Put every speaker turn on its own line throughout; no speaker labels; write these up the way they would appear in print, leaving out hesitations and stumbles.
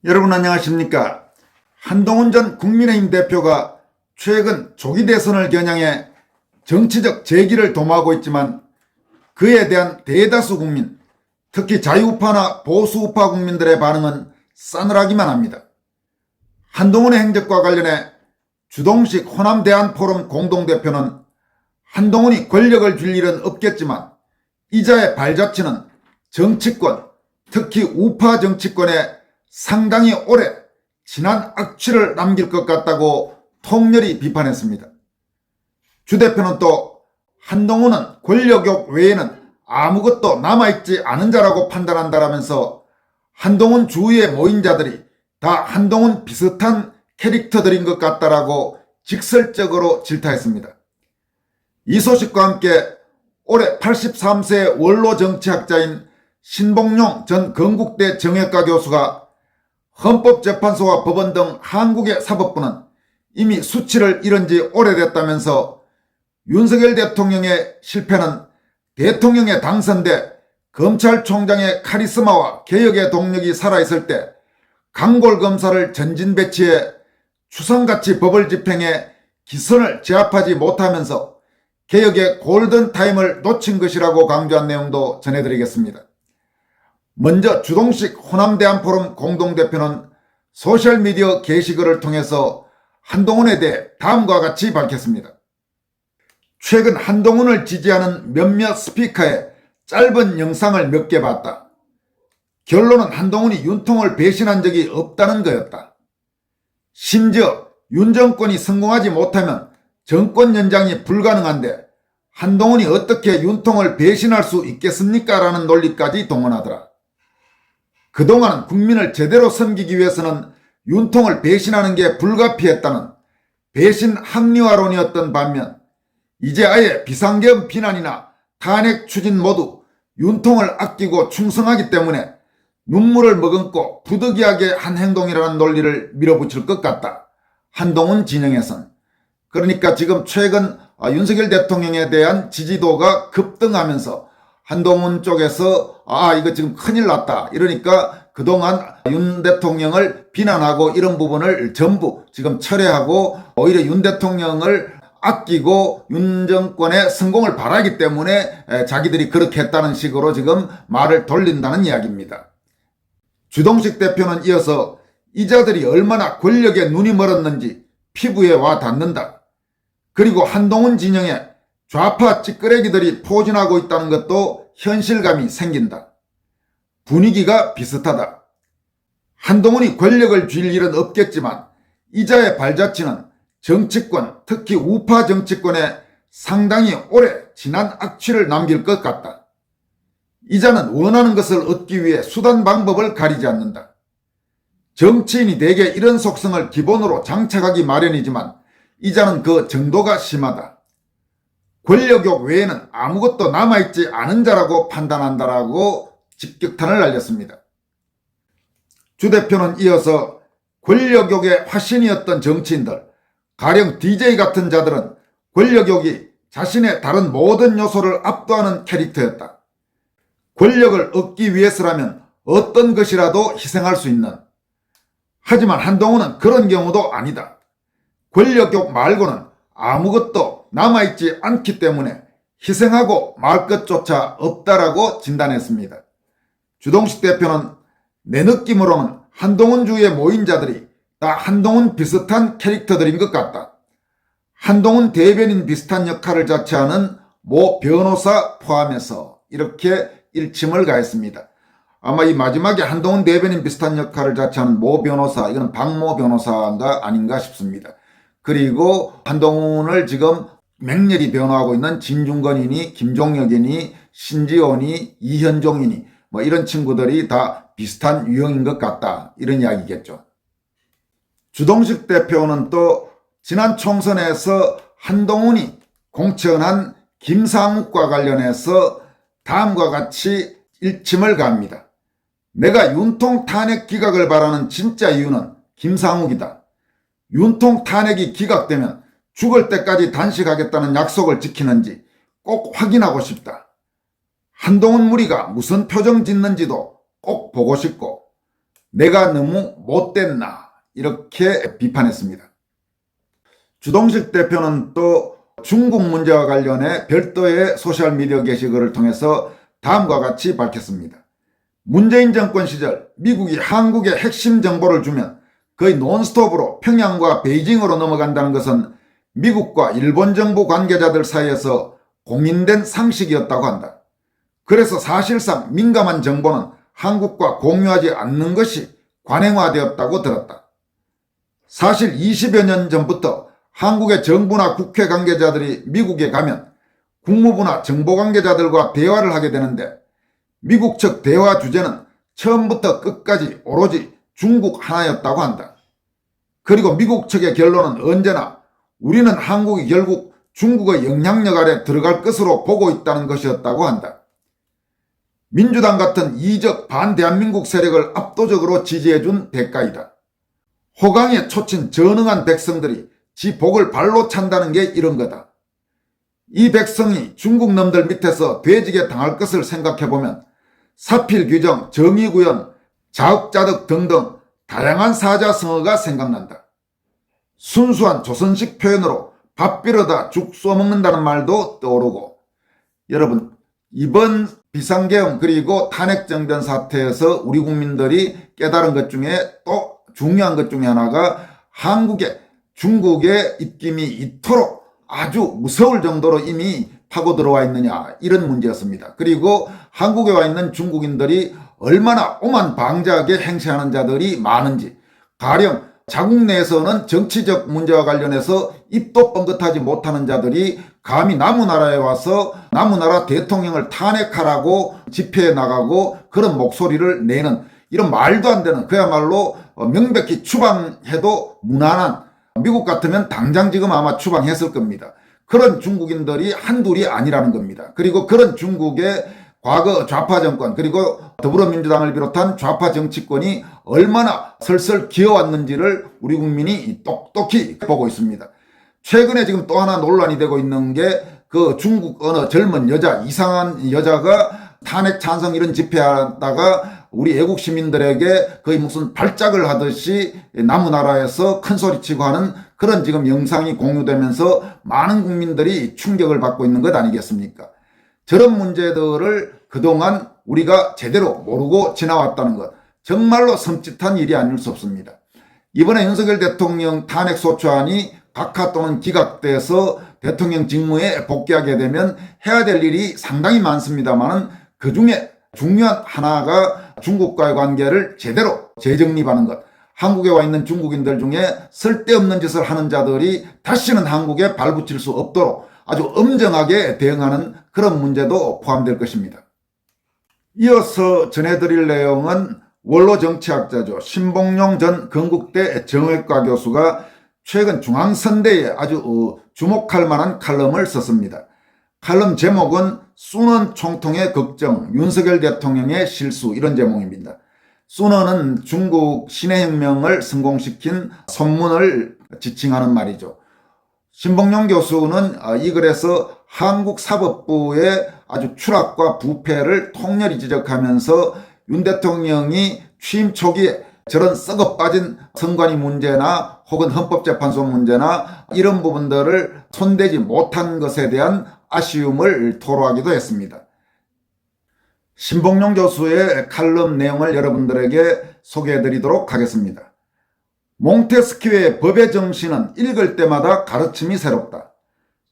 여러분 안녕하십니까? 한동훈 전 국민의힘 대표가 최근 조기 대선을 겨냥해 정치적 재기를 도모하고 있지만 그에 대한 대다수 국민, 특히 자유우파나 보수우파 국민들의 반응은 싸늘하기만 합니다. 한동훈의 행적과 관련해 주동식 호남대한포럼 공동대표는 한동훈이 권력을 쥘 일은 없겠지만 이자의 발자취는 정치권, 특히 우파 정치권에 상당히 오래 진한 악취를 남길 것 같다고 통렬히 비판했습니다. 주 대표는 또 한동훈은 권력욕 외에는 아무것도 남아있지 않은 자라고 판단한다라면서 한동훈 주위에 모인 자들이 다 한동훈 비슷한 캐릭터들인 것 같다라고 직설적으로 질타했습니다. 이 소식과 함께 올해 83세 원로 정치학자인 신봉용 전 건국대 정외과 교수가 헌법재판소와 법원 등 한국의 사법부는 이미 수치를 잃은 지 오래됐다면서 윤석열 대통령의 실패는 대통령에 당선돼 검찰총장의 카리스마와 개혁의 동력이 살아있을 때 강골검사를 전진 배치해 추상같이 법을 집행해 기선을 제압하지 못하면서 개혁의 골든타임을 놓친 것이라고 강조한 내용도 전해드리겠습니다. 먼저 주동식 호남대한포럼 공동대표는 소셜미디어 게시글을 통해서 한동훈에 대해 다음과 같이 밝혔습니다. 최근 한동훈을 지지하는 몇몇 스피커의 짧은 영상을 몇 개 봤다. 결론은 한동훈이 윤통을 배신한 적이 없다는 거였다. 심지어 윤 정권이 성공하지 못하면 정권 연장이 불가능한데 한동훈이 어떻게 윤통을 배신할 수 있겠습니까? 라는 논리까지 동원하더라. 그동안 국민을 제대로 섬기기 위해서는 윤통을 배신하는 게 불가피했다는 배신 합리화론이었던 반면 이제 아예 비상계엄 비난이나 탄핵 추진 모두 윤통을 아끼고 충성하기 때문에 눈물을 머금고 부득이하게 한 행동이라는 논리를 밀어붙일 것 같다. 한동훈 진영에선. 그러니까 지금 최근 윤석열 대통령에 대한 지지도가 급등하면서 한동훈 쪽에서 이거 지금 큰일 났다. 이러니까 그동안 윤 대통령을 비난하고 이런 부분을 전부 지금 철회하고 오히려 윤 대통령을 아끼고 윤 정권의 성공을 바라기 때문에 자기들이 그렇게 했다는 식으로 지금 말을 돌린다는 이야기입니다. 주동식 대표는 이어서 이자들이 얼마나 권력에 눈이 멀었는지 피부에 와 닿는다. 그리고 한동훈 진영에 좌파 찌끄레기들이 포진하고 있다는 것도 현실감이 생긴다. 분위기가 비슷하다. 한동훈이 권력을 쥘 일은 없겠지만 이자의 발자취는 정치권, 특히 우파 정치권에 상당히 오래 진한 악취를 남길 것 같다. 이자는 원하는 것을 얻기 위해 수단 방법을 가리지 않는다. 정치인이 대개 이런 속성을 기본으로 장착하기 마련이지만 이자는 그 정도가 심하다. 권력욕 외에는 아무것도 남아있지 않은 자라고 판단한다라고 직격탄을 날렸습니다. 주 대표는 이어서 권력욕의 화신이었던 정치인들, 가령 DJ 같은 자들은 권력욕이 자신의 다른 모든 요소를 압도하는 캐릭터였다. 권력을 얻기 위해서라면 어떤 것이라도 희생할 수 있는. 하지만 한동훈은 그런 경우도 아니다. 권력욕 말고는 아무것도 남아있지 않기 때문에 희생하고 말 것조차 없다라고 진단했습니다. 주동식 대표는 내 느낌으로는 한동훈 주위에 모인 자들이 다 한동훈 비슷한 캐릭터들인 것 같다. 한동훈 대변인 비슷한 역할을 자처하는 모 변호사 포함해서 이렇게 일침을 가했습니다. 아마 이 마지막에 한동훈 대변인 비슷한 역할을 자처하는 모 변호사, 이건 박모 변호사가 아닌가 싶습니다. 그리고 한동훈을 지금 맹렬히 변호하고 있는 진중권이니 김종혁이니 신지원이 이현종이니 뭐 이런 친구들이 다 비슷한 유형인 것 같다. 이런 이야기겠죠. 주동식 대표는 또 지난 총선에서 한동훈이 공천한 김상욱과 관련해서 다음과 같이 일침을 가합니다. 내가 윤통 탄핵 기각을 바라는 진짜 이유는 김상욱이다. 윤통 탄핵이 기각되면 죽을 때까지 단식하겠다는 약속을 지키는지 꼭 확인하고 싶다. 한동훈 무리가 무슨 표정 짓는지도 꼭 보고 싶고 내가 너무 못됐나 이렇게 비판했습니다. 주동식 대표는 또 중국 문제와 관련해 별도의 소셜미디어 게시글을 통해서 다음과 같이 밝혔습니다. 문재인 정권 시절 미국이 한국에 핵심 정보를 주면 거의 논스톱으로 평양과 베이징으로 넘어간다는 것은 미국과 일본 정부 관계자들 사이에서 공인된 상식이었다고 한다. 그래서 사실상 민감한 정보는 한국과 공유하지 않는 것이 관행화되었다고 들었다. 사실 20여 년 전부터 한국의 정부나 국회 관계자들이 미국에 가면 국무부나 정보 관계자들과 대화를 하게 되는데 미국 측 대화 주제는 처음부터 끝까지 오로지 중국 하나였다고 한다. 그리고 미국 측의 결론은 언제나 우리는 한국이 결국 중국의 영향력 아래 들어갈 것으로 보고 있다는 것이었다고 한다. 민주당 같은 이적 반대한민국 세력을 압도적으로 지지해준 대가이다. 호강에 초친 전응한 백성들이 지 복을 발로 찬다는 게 이런 거다. 이 백성이 중국 놈들 밑에서 돼지게 당할 것을 생각해보면 사필 규정, 정의구현, 자업자득 등등 다양한 사자성어가 생각난다. 순수한 조선식 표현으로 밥 빌어다 죽 쏘먹는다는 말도 떠오르고, 여러분 이번 비상계엄 그리고 탄핵정변 사태에서 우리 국민들이 깨달은 것 중에 또 중요한 것 중에 하나가 한국에 중국의 입김이 이토록 아주 무서울 정도로 이미 파고 들어와 있느냐 이런 문제였습니다. 그리고 한국에 와 있는 중국인들이 얼마나 오만 방자하게 행세하는 자들이 많은지, 가령 자국 내에서는 정치적 문제와 관련해서 입도 뻥긋하지 못하는 자들이 감히 남우나라에 와서 남우나라 대통령을 탄핵하라고 집회에 나가고 그런 목소리를 내는 이런 말도 안 되는, 그야말로 명백히 추방해도 무난한, 미국 같으면 당장 지금 아마 추방했을 겁니다. 그런 중국인들이 한둘이 아니라는 겁니다. 그리고 그런 중국의 과거 좌파 정권 그리고 더불어민주당을 비롯한 좌파 정치권이 얼마나 설설 기어왔는지를 우리 국민이 똑똑히 보고 있습니다. 최근에 지금 또 하나 논란이 되고 있는 게 그 중국 어느 젊은 여자, 이상한 여자가 탄핵 찬성 이런 집회하다가 우리 애국 시민들에게 거의 무슨 발작을 하듯이 남우나라에서 큰 소리치고 하는 그런 지금 영상이 공유되면서 많은 국민들이 충격을 받고 있는 것 아니겠습니까? 저런 문제들을 그동안 우리가 제대로 모르고 지나왔다는 것, 정말로 섬찟한 일이 아닐 수 없습니다. 이번에 윤석열 대통령 탄핵소추안이 각하 또는 기각돼서 대통령 직무에 복귀하게 되면 해야 될 일이 상당히 많습니다만 그 중에 중요한 하나가 중국과의 관계를 제대로 재정립하는 것. 한국에 와 있는 중국인들 중에 쓸데없는 짓을 하는 자들이 다시는 한국에 발붙일 수 없도록 아주 엄정하게 대응하는 그런 문제도 포함될 것입니다. 이어서 전해드릴 내용은 원로 정치학자죠. 신봉용 전 건국대 정외과 교수가 최근 중앙선대에 아주 주목할 만한 칼럼을 썼습니다. 칼럼 제목은 순원 총통의 걱정, 윤석열 대통령의 실수, 이런 제목입니다. 순원은 중국 신해혁명을 성공시킨 손문을 지칭하는 말이죠. 신봉용 교수는 이 글에서 한국 사법부의 아주 추락과 부패를 통렬히 지적하면서 윤 대통령이 취임 초기에 저런 썩어 빠진 선관위 문제나 혹은 헌법재판소 문제나 이런 부분들을 손대지 못한 것에 대한 아쉬움을 토로하기도 했습니다. 신봉용 교수의 칼럼 내용을 여러분들에게 소개해드리도록 하겠습니다. 몽테스키우의 법의 정신은 읽을 때마다 가르침이 새롭다.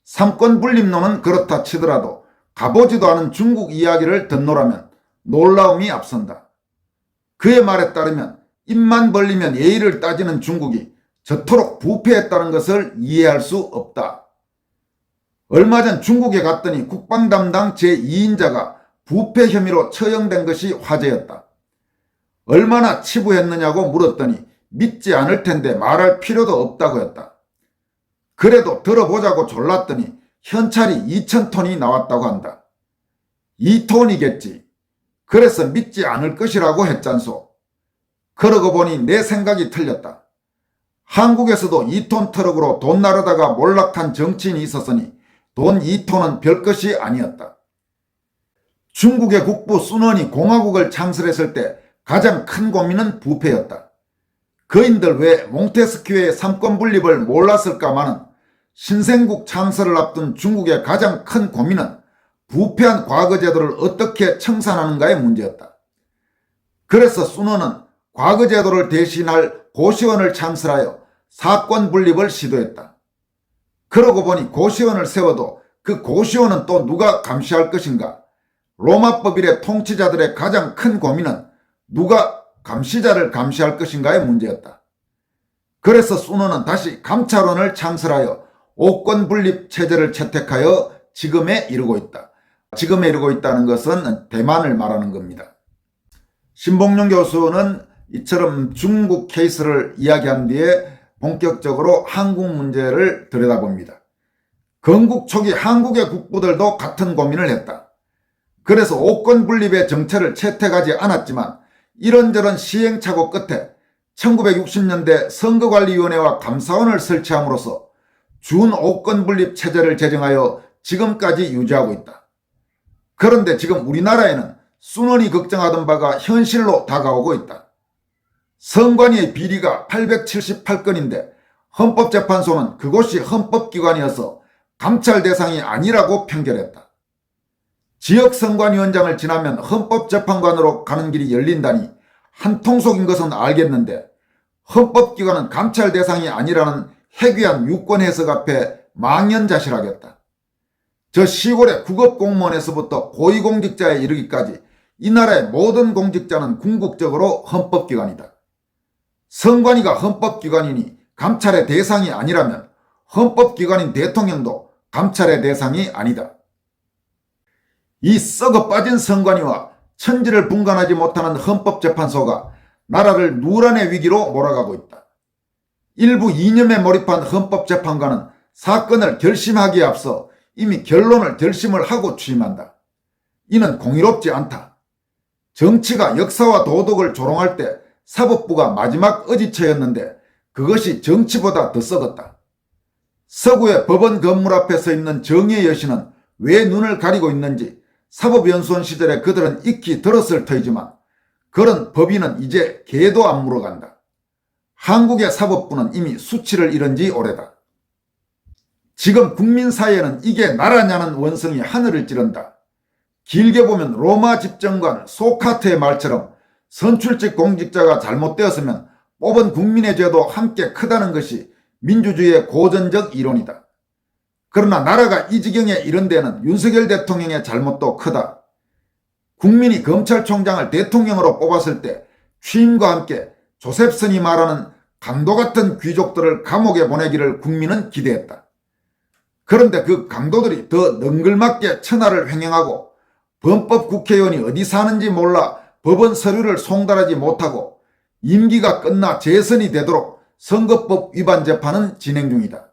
삼권 분립론은 그렇다 치더라도 가보지도 않은 중국 이야기를 듣노라면 놀라움이 앞선다. 그의 말에 따르면 입만 벌리면 예의를 따지는 중국이 저토록 부패했다는 것을 이해할 수 없다. 얼마 전 중국에 갔더니 국방 담당 제2인자가 부패 혐의로 처형된 것이 화제였다. 얼마나 치부했느냐고 물었더니 믿지 않을 텐데 말할 필요도 없다고 했다. 그래도 들어보자고 졸랐더니 현찰이 2,000톤이 나왔다고 한다. 2톤이겠지. 그래서 믿지 않을 것이라고 했잖소. 그러고 보니 내 생각이 틀렸다. 한국에서도 2톤 트럭으로 돈 나르다가 몰락한 정치인이 있었으니 돈 2톤은 별것이 아니었다. 중국의 국부 순원이 공화국을 창설했을 때 가장 큰 고민은 부패였다. 거인들 왜 몽테스키우의 삼권 분립을 몰랐을까마는 신생국 창설을 앞둔 중국의 가장 큰 고민은 부패한 과거 제도를 어떻게 청산하는가의 문제였다. 그래서 순원은 과거 제도를 대신할 고시원을 창설하여 사권 분립을 시도했다. 그러고 보니 고시원을 세워도 그 고시원은 또 누가 감시할 것인가? 로마법 이래 통치자들의 가장 큰 고민은 누가 감시자를 감시할 것인가의 문제였다. 그래서 순원은 다시 감찰원을 창설하여 오권 분립 체제를 채택하여 지금에 이르고 있다. 지금에 이르고 있다는 것은 대만을 말하는 겁니다. 신봉룡 교수는 이처럼 중국 케이스를 이야기한 뒤에 본격적으로 한국 문제를 들여다봅니다. 건국 초기 한국의 국부들도 같은 고민을 했다. 그래서 오권 분립의 정체를 채택하지 않았지만 이런저런 시행착오 끝에 1960년대 선거관리위원회와 감사원을 설치함으로써 준오권 분립 체제를 제정하여 지금까지 유지하고 있다. 그런데 지금 우리나라에는 순원이 걱정하던 바가 현실로 다가오고 있다. 선관위의 비리가 878건인데 헌법재판소는 그곳이 헌법기관이어서 감찰 대상이 아니라고 판결했다. 지역선관위원장을 지나면 헌법재판관으로 가는 길이 열린다니 한통속인 것은 알겠는데 헌법기관은 감찰 대상이 아니라는 해괴한 유권 해석 앞에 망연자실하겠다. 저 시골의 국업공무원에서부터 고위공직자에 이르기까지 이 나라의 모든 공직자는 궁극적으로 헌법기관이다. 선관위가 헌법기관이니 감찰의 대상이 아니라면 헌법기관인 대통령도 감찰의 대상이 아니다. 이 썩어 빠진 선관위와 천지를 분간하지 못하는 헌법재판소가 나라를 누란의 위기로 몰아가고 있다. 일부 이념에 몰입한 헌법재판관은 사건을 결심하기에 앞서 이미 결론을 결심을 하고 취임한다. 이는 공의롭지 않다. 정치가 역사와 도덕을 조롱할 때 사법부가 마지막 어지처였는데 그것이 정치보다 더 썩었다. 서구의 법원 건물 앞에 서 있는 정의의 여신은 왜 눈을 가리고 있는지 사법연수원 시절에 그들은 익히 들었을 터이지만 그런 법인은 이제 개도 안 물어간다. 한국의 사법부는 이미 수치를 잃은 지 오래다. 지금 국민 사이에는 이게 나라냐는 원성이 하늘을 찌른다. 길게 보면 로마 집정관 소카트의 말처럼 선출직 공직자가 잘못되었으면 뽑은 국민의 죄도 함께 크다는 것이 민주주의의 고전적 이론이다. 그러나 나라가 이 지경에 이른 데는 윤석열 대통령의 잘못도 크다. 국민이 검찰총장을 대통령으로 뽑았을 때 취임과 함께 조셉슨이 말하는 강도 같은 귀족들을 감옥에 보내기를 국민은 기대했다. 그런데 그 강도들이 더 능글맞게 천하를 횡행하고 범법 국회의원이 어디 사는지 몰라 법원 서류를 송달하지 못하고 임기가 끝나 재선이 되도록 선거법 위반 재판은 진행 중이다.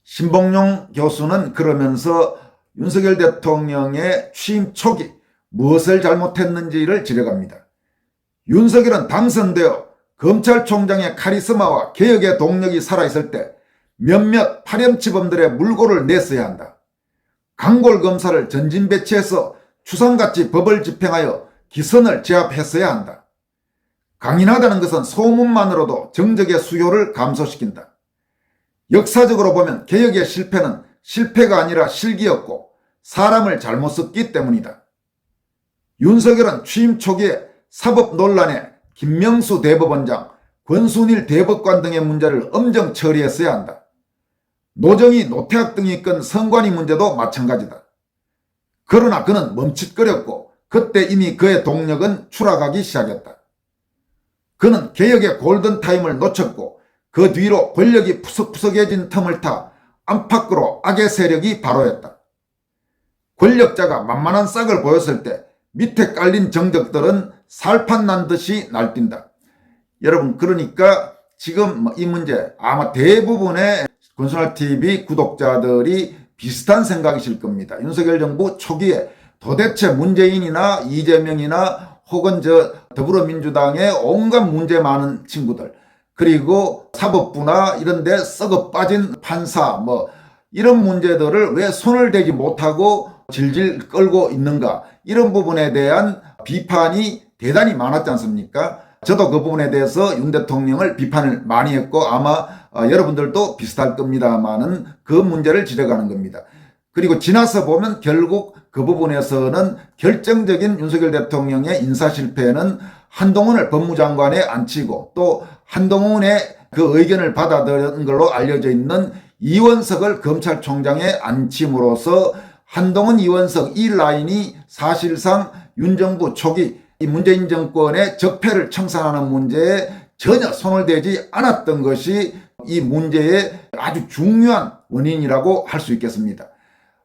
신봉룡 교수는 그러면서 윤석열 대통령의 취임 초기 무엇을 잘못했는지를 지적합니다. 윤석열은 당선되어 검찰총장의 카리스마와 개혁의 동력이 살아있을 때 몇몇 파렴치범들의 물고를 냈어야 한다. 강골검사를 전진 배치해서 추상같이 법을 집행하여 기선을 제압했어야 한다. 강인하다는 것은 소문만으로도 정적의 수요를 감소시킨다. 역사적으로 보면 개혁의 실패는 실패가 아니라 실기였고 사람을 잘못 썼기 때문이다. 윤석열은 취임 초기에 사법 논란에 김명수 대법원장, 권순일 대법관 등의 문제를 엄정 처리했어야 한다. 노정희, 노태학 등이 이끈 선관위 문제도 마찬가지다. 그러나 그는 멈칫거렸고 그때 이미 그의 동력은 추락하기 시작했다. 그는 개혁의 골든타임을 놓쳤고 그 뒤로 권력이 푸석푸석해진 틈을 타 안팎으로 악의 세력이 발호했다. 권력자가 만만한 싹을 보였을 때 밑에 깔린 정적들은 살판 난 듯이 날뛴다. 여러분, 그러니까 지금 이 문제 아마 대부분의 권순알TV 구독자들이 비슷한 생각이실 겁니다. 윤석열 정부 초기에 도대체 문재인이나 이재명이나 혹은 더불어민주당의 온갖 문제 많은 친구들, 그리고 사법부나 이런 데 썩어 빠진 판사 이런 문제들을 왜 손을 대지 못하고 질질 끌고 있는가, 이런 부분에 대한 비판이 대단히 많았지 않습니까? 저도 그 부분에 대해서 윤 대통령을 비판을 많이 했고 아마 여러분들도 비슷할 겁니다만은 그 문제를 지적하는 겁니다. 그리고 지나서 보면 결국 그 부분에서는 결정적인 윤석열 대통령의 인사 실패는 한동훈을 법무장관에 앉히고 또 한동훈의 그 의견을 받아들인 걸로 알려져 있는 이원석을 검찰총장에 앉힘으로써 한동훈, 이원석 이 라인이 사실상 윤 정부 초기 이 문재인 정권의 적폐를 청산하는 문제에 전혀 손을 대지 않았던 것이 이 문제의 아주 중요한 원인이라고 할 수 있겠습니다.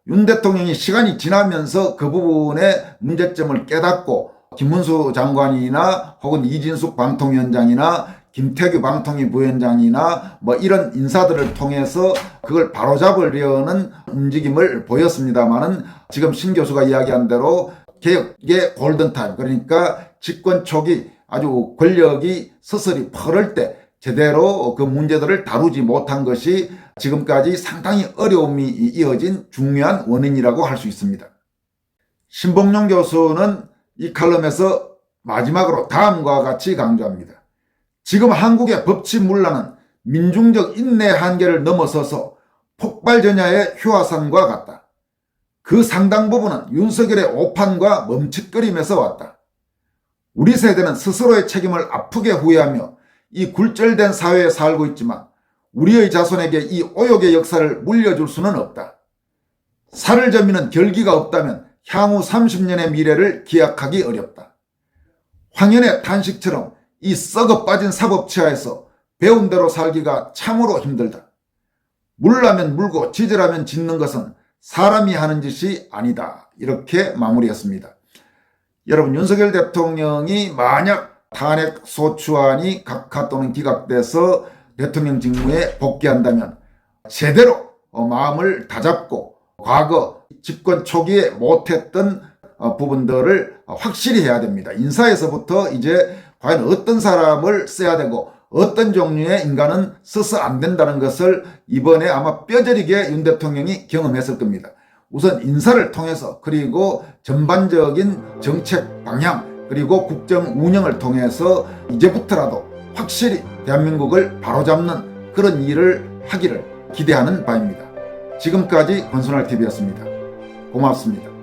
윤 대통령이 시간이 지나면서 그 부분의 문제점을 깨닫고 김문수 장관이나 혹은 이진숙 방통위원장이나 김태규 방통위 부위원장이나 뭐 이런 인사들을 통해서 그걸 바로잡으려는 움직임을 보였습니다만은 지금 신 교수가 이야기한 대로 개혁의 골든타임, 그러니까 집권 초기 아주 권력이 서서히 퍼럴 때 제대로 그 문제들을 다루지 못한 것이 지금까지 상당히 어려움이 이어진 중요한 원인이라고 할 수 있습니다. 신봉용 교수는 이 칼럼에서 마지막으로 다음과 같이 강조합니다. 지금 한국의 법치문란은 민중적 인내 한계를 넘어서서 폭발전야의 휴화산과 같다. 그 상당 부분은 윤석열의 오판과 멈칫거림에서 왔다. 우리 세대는 스스로의 책임을 아프게 후회하며 이 굴절된 사회에 살고 있지만 우리의 자손에게 이 오욕의 역사를 물려줄 수는 없다. 살을 저미는 결기가 없다면 향후 30년의 미래를 기약하기 어렵다. 황현의 탄식처럼 이 썩어 빠진 사법치하에서 배운 대로 살기가 참으로 힘들다. 물라면 물고 지으라면 짓는 것은 사람이 하는 짓이 아니다. 이렇게 마무리했습니다. 여러분, 윤석열 대통령이 만약 탄핵 소추안이 각하 또는 기각돼서 대통령 직무에 복귀한다면 제대로 마음을 다잡고 과거 집권 초기에 못했던 부분들을 확실히 해야 됩니다. 인사에서부터 이제 과연 어떤 사람을 써야 되고 어떤 종류의 인간은 써서 안 된다는 것을 이번에 아마 뼈저리게 윤 대통령이 경험했을 겁니다. 우선 인사를 통해서 그리고 전반적인 정책 방향 그리고 국정 운영을 통해서 이제부터라도 확실히 대한민국을 바로잡는 그런 일을 하기를 기대하는 바입니다. 지금까지 권순할TV였습니다. 고맙습니다.